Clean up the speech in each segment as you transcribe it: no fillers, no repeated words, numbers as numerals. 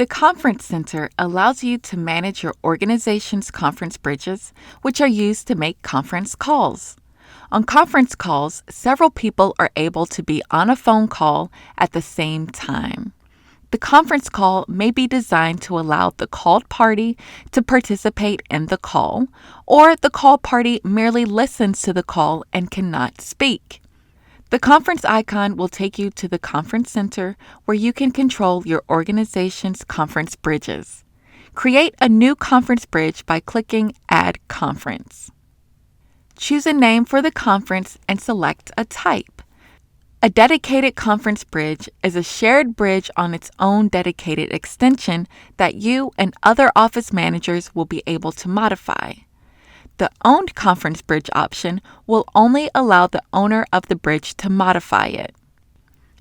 The Conference Center allows you to manage your organization's conference bridges, which are used to make conference calls. On conference calls, several people are able to be on a phone call at the same time. The conference call may be designed to allow the called party to participate in the call, or the called party merely listens to the call and cannot speak. The conference icon will take you to the Conference Center where you can control your organization's conference bridges. Create a new conference bridge by clicking Add Conference. Choose a name for the conference and select a type. A dedicated conference bridge is a shared bridge on its own dedicated extension that you and other office managers will be able to modify. The Owned Conference Bridge option will only allow the owner of the bridge to modify it.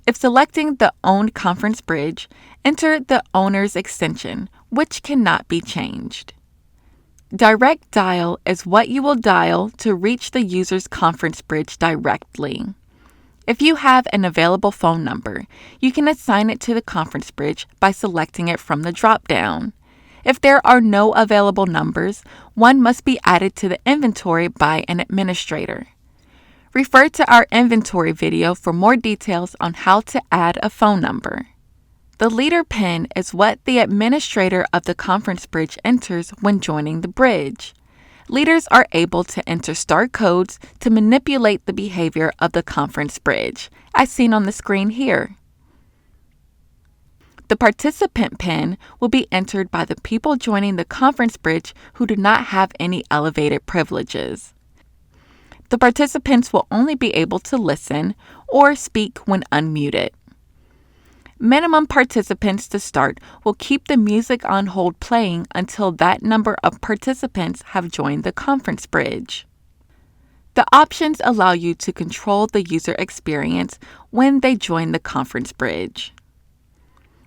If selecting the Owned Conference Bridge, enter the owner's extension, which cannot be changed. Direct dial is what you will dial to reach the user's conference bridge directly. If you have an available phone number, you can assign it to the conference bridge by selecting it from the drop-down. If there are no available numbers, one must be added to the inventory by an administrator. Refer to our inventory video for more details on how to add a phone number. The leader pin is what the administrator of the conference bridge enters when joining the bridge. Leaders are able to enter star codes to manipulate the behavior of the conference bridge, as seen on the screen here. The participant pin will be entered by the people joining the conference bridge who do not have any elevated privileges. The participants will only be able to listen or speak when unmuted. Minimum participants to start will keep the music on hold playing until that number of participants have joined the conference bridge. The options allow you to control the user experience when they join the conference bridge.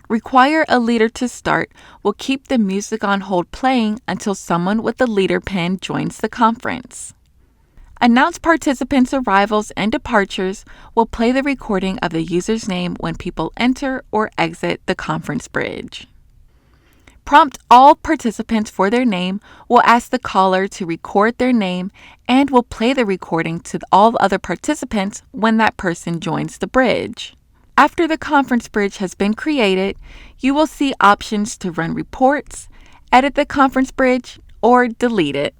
Require a leader to start will keep the music on hold playing until someone with the leader pin joins the conference. Announce participants' arrivals and departures will play the recording of the user's name when people enter or exit the conference bridge. Prompt all participants for their name will ask the caller to record their name and will play the recording to all other participants when that person joins the bridge. After the conference bridge has been created, you will see options to run reports, edit the conference bridge, or delete it.